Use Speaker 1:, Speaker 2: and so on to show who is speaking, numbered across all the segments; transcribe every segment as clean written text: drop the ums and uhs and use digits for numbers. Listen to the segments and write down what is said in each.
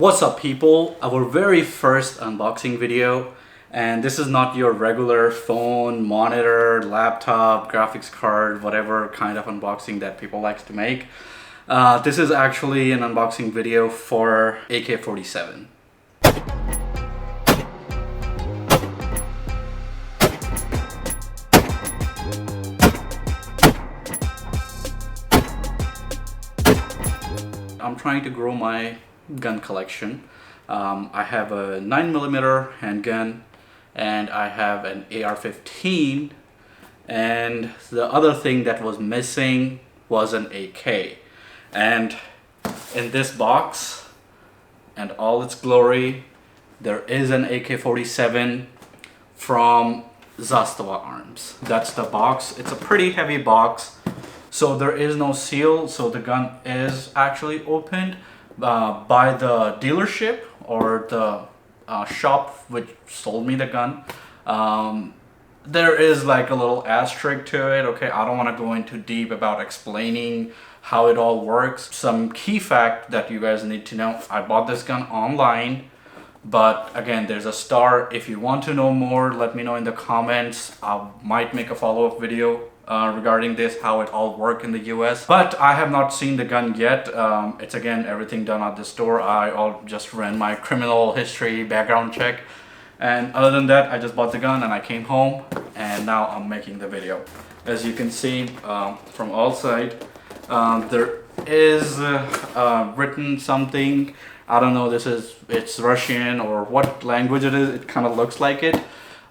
Speaker 1: What's up people, our very first unboxing video, and this is not your regular phone, monitor, laptop, graphics card, whatever kind of unboxing that people like to make. This is actually an unboxing video for AK47. I'm trying to grow my gun collection. I have a 9mm handgun and I have an AR-15, and the other thing that was missing was an AK. And in this box and all its glory, there is an AK-47 from Zastava Arms. That's the box. It's a pretty heavy box, so there is no seal, so the gun is actually opened by the dealership or the shop which sold me the gun. There is like a little asterisk to it. Okay, I don't want to go into deep about explaining how it all works. Some key fact that you guys need to know: I bought this gun online, but again, there's a star. If you want to know more, let me know in the comments. I might make a follow-up video regarding this, how it all works in the US. But I have not seen the gun yet. It's again everything done at the store. I just ran my criminal history background check, and other than that, I just bought the gun and I came home, and now I'm making the video. As you can see from all sides, there is written something. I don't know, it's Russian or what language it is. It kind of looks like it.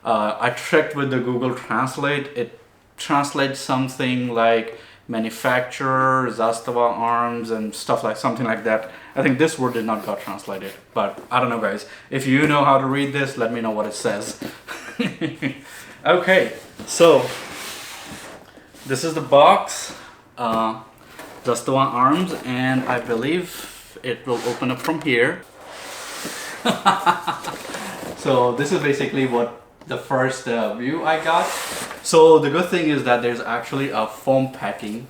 Speaker 1: I checked with the Google Translate. It translates something like manufacturer, Zastava Arms, and stuff like something like that. I think this word did not got translated, but I don't know, guys. If you know how to read this, let me know what it says. Okay, so this is the box, Zastava Arms, and I believe it will open up from here. So this is basically what the first view I got. So the good thing is that there's actually a foam packing.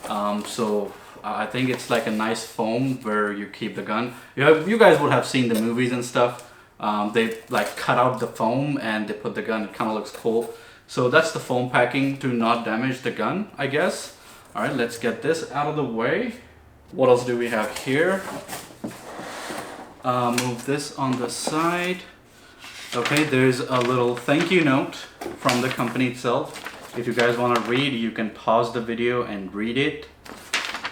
Speaker 1: So I think it's like a nice foam where you keep the gun. You guys would have seen the movies and stuff. They like cut out the foam and they put the gun. It kind of looks cool. So that's the foam packing to not damage the gun, I guess. All right, let's get this out of the way. What else do we have here? Move this on the side. Okay, there's a little thank you note from the company itself. If you guys want to read, you can pause the video and read it.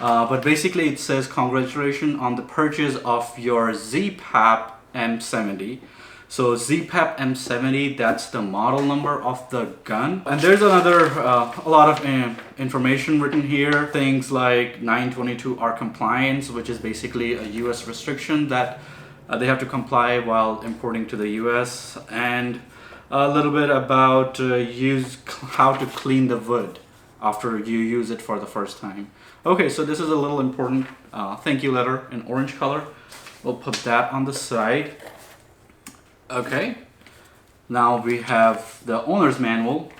Speaker 1: But basically it says, congratulations on the purchase of your ZPAP M70. So ZPAP M70, that's the model number of the gun. And there's another, a lot of information written here. Things like 922R compliance, which is basically a US restriction that they have to comply while importing to the US, and a little bit about how to clean the wood after you use it for the first time. Okay, so this is a little important thank you letter in orange color. We'll put that on the side. Okay, now we have the owner's manual.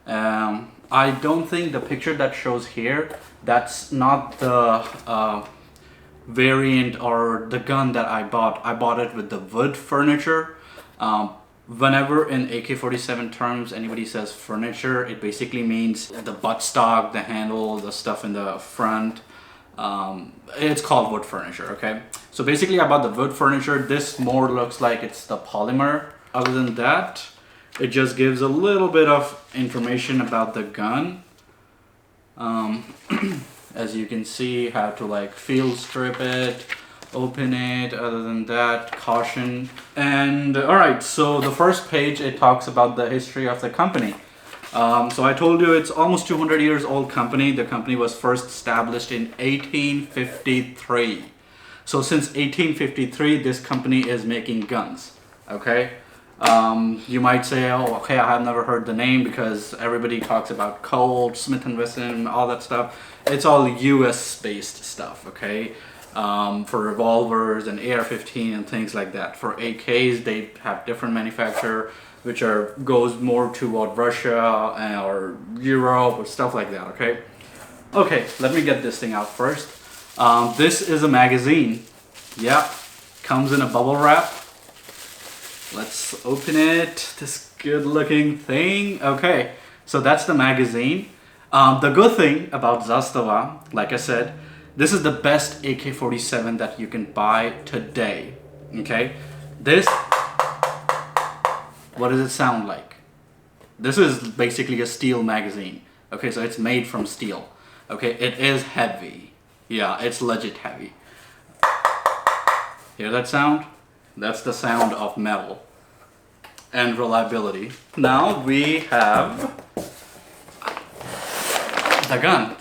Speaker 1: I don't think the picture that shows here, that's not the variant or the gun that I bought. I bought it with the wood furniture. Whenever in AK-47 terms anybody says furniture, it basically means the buttstock, the handle, the stuff in the front. It's called wood furniture, okay? So basically I bought the wood furniture. This more looks like it's the polymer. Other than that, it just gives a little bit of information about the gun. As you can see, how to like field strip it, open it. Other than that, caution. And alright, so the first page, it talks about the history of the company. So I told you it's almost 200 years old company. The company was first established in 1853. So since 1853, this company is making guns, okay? You might say, oh, okay, I have never heard the name because everybody talks about Colt, Smith & Wesson, all that stuff. It's all US based stuff, okay? For revolvers and AR-15 and things like that. For AKs, they have different manufacturer, which goes more toward Russia or Europe or stuff like that, okay? Okay, let me get this thing out first. This is a magazine. Yeah, comes in a bubble wrap. Let's open it. This good looking thing. Okay, so that's the magazine. The good thing about Zastava, like I said, this is the best AK-47 that you can buy today. Okay, this, what does it sound like? This is basically a steel magazine. Okay, so it's made from steel. Okay, it is heavy. Yeah, it's legit heavy. Hear that sound? That's the sound of metal and reliability. Now we have the gun.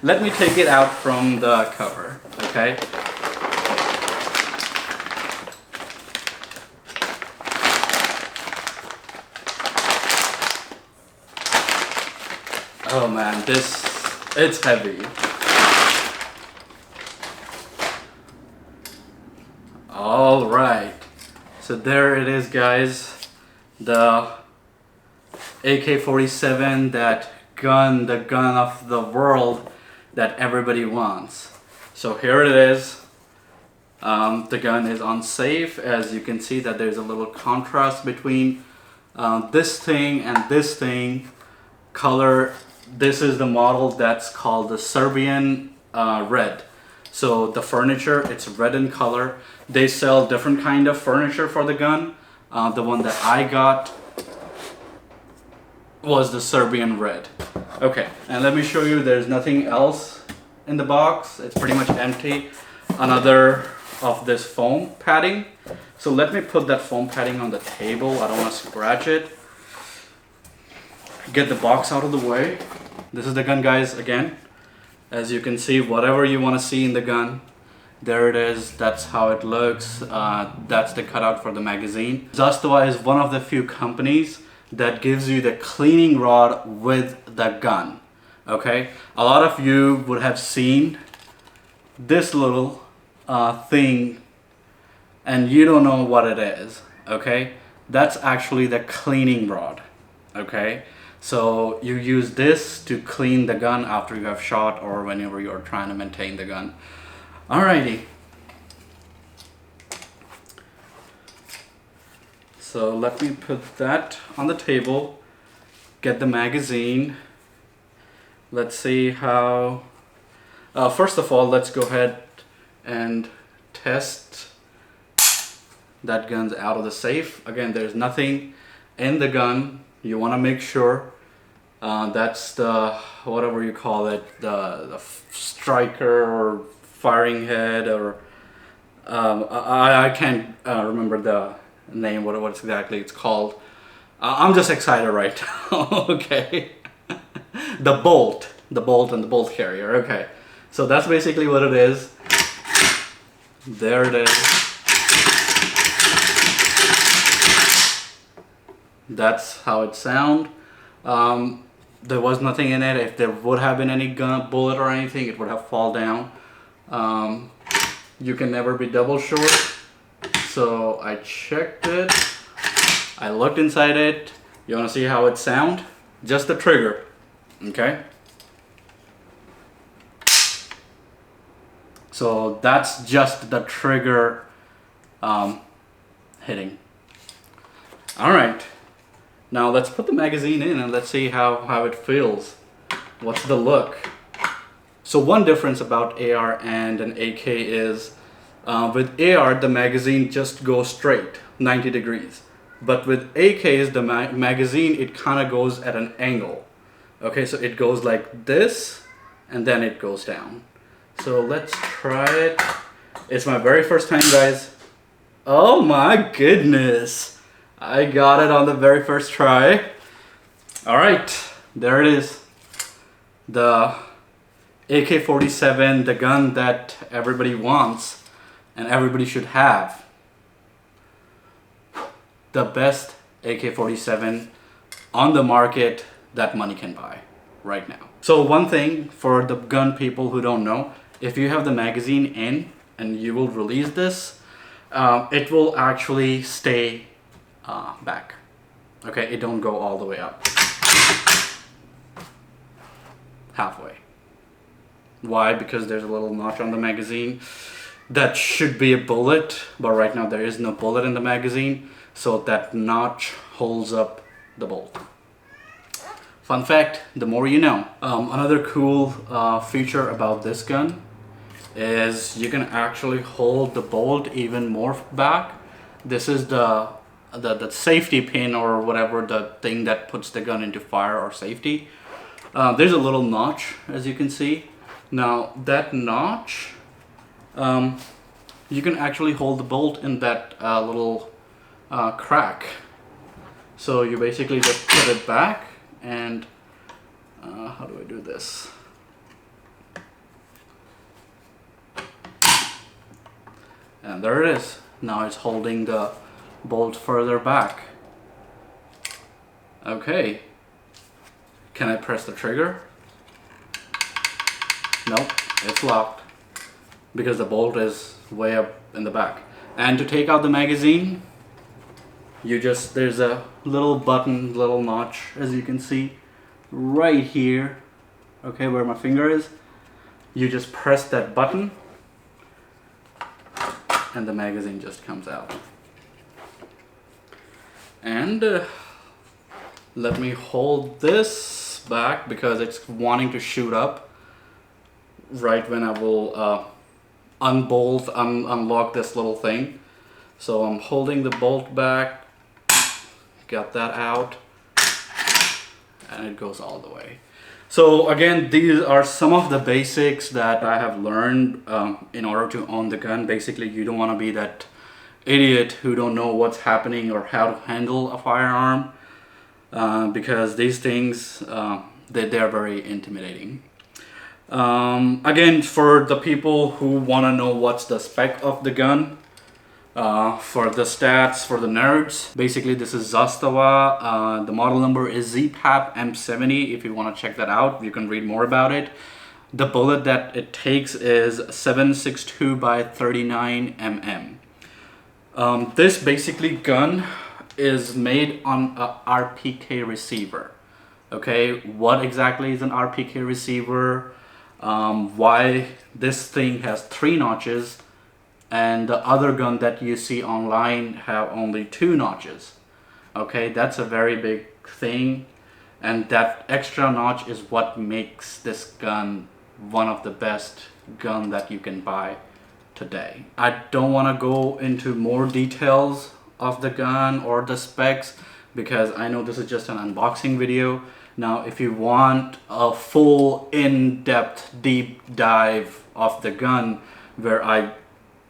Speaker 1: Let me take it out from the cover, okay? Oh man, it's heavy. All right, so there it is, guys. The AK-47, that gun, the gun of the world that everybody wants. So here it is. The gun is unsafe. As you can see that there's a little contrast between this thing and this thing. Color, this is the model that's called the Serbian red. So the furniture, it's red in color. They sell different kind of furniture for the gun. The one that I got was the Serbian red. Okay, and let me show you, there's nothing else in the box. It's pretty much empty. Another of this foam padding. So let me put that foam padding on the table. I don't want to scratch it. Get the box out of the way. This is the gun, guys, again. As you can see, whatever you want to see in the gun, there it is. That's how it looks. That's the cutout for the magazine. Zastava is one of the few companies that gives you the cleaning rod with the gun. Okay, a lot of you would have seen this little thing and you don't know what it is. Okay, that's actually the cleaning rod. Okay, so you use this to clean the gun after you have shot or whenever you're trying to maintain the gun. Alrighty. So let me put that on the table, get the magazine. Let's see how, first of all, let's go ahead and test that gun's out of the safe. Again, there's nothing in the gun. You want to make sure that's the, whatever you call it, the striker or firing head, or I can't remember the name, what exactly it's called. I'm just excited right now. Okay. the bolt and the bolt carrier. Okay, so that's basically what it is. There it is. That's how it sounds. There was nothing in it. If there would have been any gun, bullet or anything, it would have fallen down. You can never be double sure. So I checked it. I looked inside it. You want to see how it sounds? Just the trigger. Okay. So that's just the trigger hitting. All right. Now let's put the magazine in and let's see how it feels. What's the look? So one difference about AR and an AK is with AR the magazine just goes straight 90 degrees. But with AKs the magazine, it kind of goes at an angle. Okay, so it goes like this and then it goes down. So let's try it. It's my very first time, guys. Oh my goodness. I got it on the very first try. All right, there it is. The AK-47, the gun that everybody wants and everybody should have. The best AK-47 on the market that money can buy right now. So one thing for the gun people who don't know, if you have the magazine in and you will release this, it will actually stay back. Okay, it don't go all the way up. Halfway. Why? Because there's a little notch on the magazine. that should be a bullet, but right now there is no bullet in the magazine, so that notch holds up the bolt. Fun fact, the more you know. Another cool feature about this gun is you can actually hold the bolt even more back. This is the safety pin, or whatever, the thing that puts the gun into fire or safety. There's a little notch, as you can see. Now that notch, you can actually hold the bolt in that little crack. So you basically just put it back and how do I do this? And there it is. Now it's holding the bolt further back. Okay. Can I press the trigger? Nope, it's locked because the bolt is way up in the back. And to take out the magazine, there's a little button, little notch, as you can see right here, okay, where my finger is. You just press that button and the magazine just comes out. And let me hold this back because it's wanting to shoot up right when I will unlock this little thing. So I'm holding the bolt back, got that out, and it goes all the way. So again, these are some of the basics that I have learned in order to own the gun. Basically, you don't want to be that idiot who don't know what's happening or how to handle a firearm, because these things, they're very intimidating. Again, for the people who want to know what's the spec of the gun, for the stats, for the nerds, basically this is Zastava. The model number is ZPAP M70. If you want to check that out, you can read more about it. The bullet that it takes is 7.62 by 39 mm. This basically gun is made on a RPK receiver. Okay, what exactly is an RPK receiver? Why this thing has 3 notches and the other gun that you see online have only 2 notches. Okay, that's a very big thing, and that extra notch is what makes this gun one of the best gun that you can buy today. I don't want to go into more details of the gun or the specs because I know this is just an unboxing video. Now if you want a full in-depth deep dive of the gun where I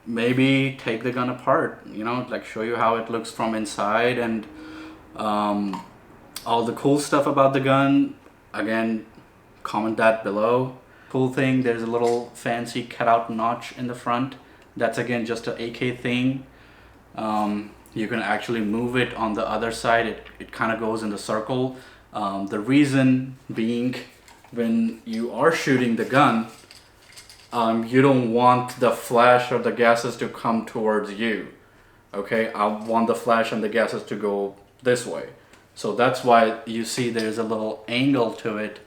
Speaker 1: maybe take the gun apart, you know, like show you how it looks from inside and all the cool stuff about the gun, again, comment that below. Cool thing, there's a little fancy cutout notch in the front. That's again just an AK thing. You can actually move it on the other side. It kind of goes in the circle. The reason being, when you are shooting the gun, you don't want the flash or the gases to come towards you. Okay, I want the flash and the gases to go this way. So that's why you see there's a little angle to it,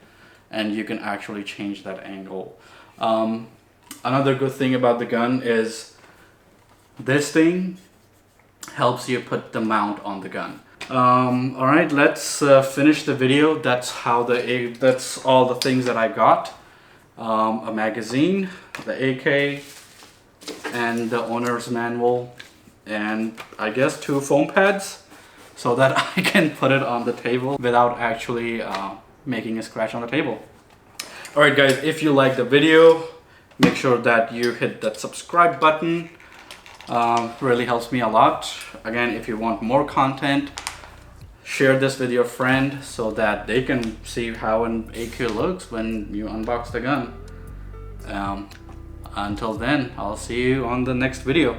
Speaker 1: and you can actually change that angle. Another good thing about the gun is this thing helps you put the mount on the gun. All right, let's finish the video. That's all the things that I got. A magazine, the AK, and the owner's manual, and I guess 2 foam pads so that I can put it on the table without actually making a scratch on the table. Alright guys, if you like the video, make sure that you hit that subscribe button. Really helps me a lot. Again, if you want more content, share this with your friend so that they can see how an AK looks when you unbox the gun. Until then, I'll see you on the next video.